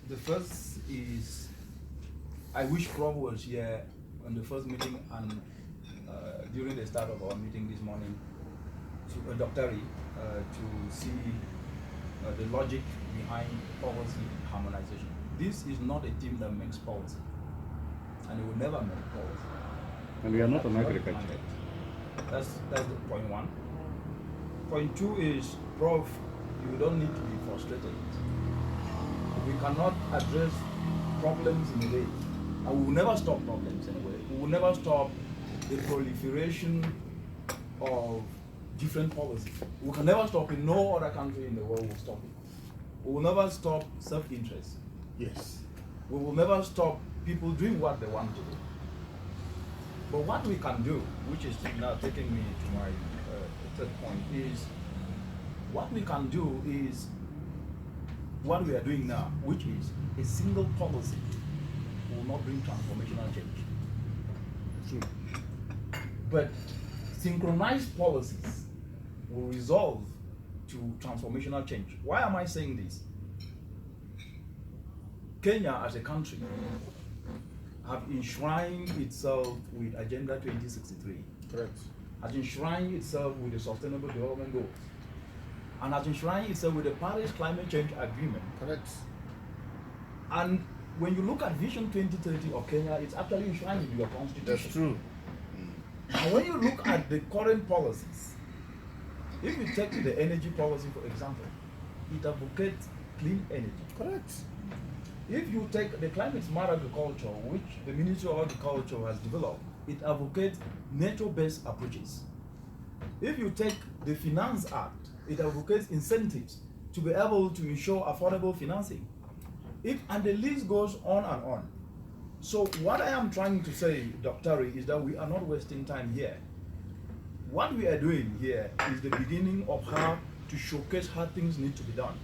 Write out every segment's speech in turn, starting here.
The first is, I wish Prof was here on the first meeting and during the start of our meeting this morning, to Dr. To see the logic behind policy harmonization. This is not a team that makes policy, and it will never make policy. And we are not on agriculture. That's the point one. Point two is, Prof, you don't need to be frustrated. We cannot address problems in a day, and we will never stop problems anyway. We will never stop the proliferation of different policies. We can never stop it. No other country in the world will stop it. We will never stop self-interest. Yes. We will never stop people doing what they want to do. But what we can do, which is now taking me to my third point, is what we can do is what we are doing now, which is a single policy will not bring transformational change. True. But synchronized policies will resolve to transformational change. Why am I saying this? Kenya as a country have enshrined itself with Agenda 2063. Correct. Has enshrined itself with the Sustainable Development Goals, and has enshrined itself with the Paris Climate Change Agreement. Correct. And when you look at Vision 2030 of Kenya, it's actually enshrined in your constitution. That's true. And when you look at the current policies, if you take the energy policy, for example, it advocates clean energy. Correct. If you take the climate smart agriculture, which the Ministry of Agriculture has developed, it advocates nature-based approaches. If you take the Finance Act, it advocates incentives to be able to ensure affordable financing. And the list goes on and on. So what I am trying to say, Dr. is that we are not wasting time here. What we are doing here is the beginning of how to showcase how things need to be done,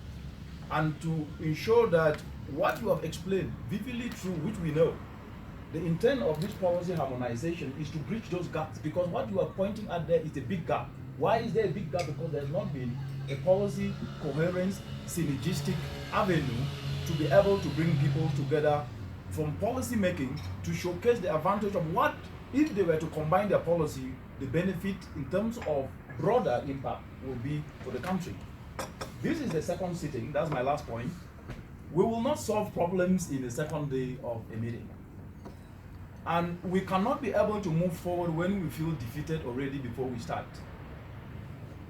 and to ensure that what you have explained vividly true, which we know, the intent of this policy harmonization is to bridge those gaps, because what you are pointing at there is a big gap. Why is there a big gap? Because there has not been a policy coherence, synergistic avenue to be able to bring people together from policy making to showcase the advantage of what, if they were to combine their policy, the benefit in terms of broader impact will be for the country. This is the second sitting, that's my last point. We will not solve problems in the second day of a meeting. And we cannot be able to move forward when we feel defeated already before we start.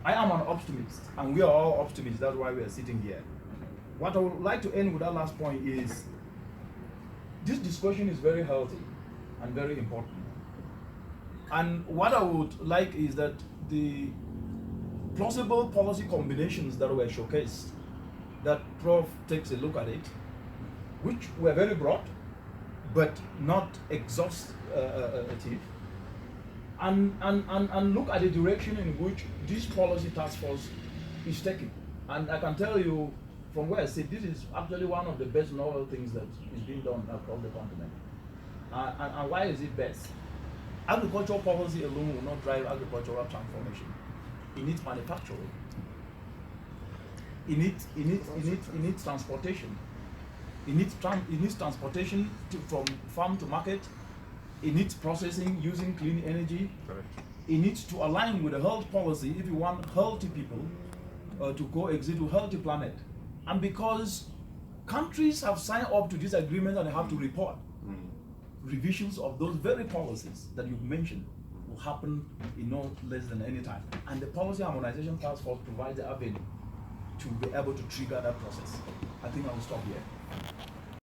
I am an optimist, and we are all optimists, that's why we are sitting here. What I would like to end with that last point is, this discussion is very healthy and very important. And what I would like is that the plausible policy combinations that were showcased, that Prof takes a look at it, which were very broad, but not exhaustive, and look at the direction in which this policy task force is taking. And I can tell you from where I sit, this is actually one of the best novel things that is being done across the continent. And why is it best? Agricultural policy alone will not drive agricultural transformation. It needs manufacturing. It needs transportation. It needs transportation from farm to market. It needs processing using clean energy. Correct. It needs to align with the health policy if you want healthy people to coexist with healthy planet. And because countries have signed up to this agreement and they have to report, revisions of those very policies that you've mentioned will happen in no less than any time. And the Policy Harmonization Task Force provides the avenue to be able to trigger that process. I think I will stop here.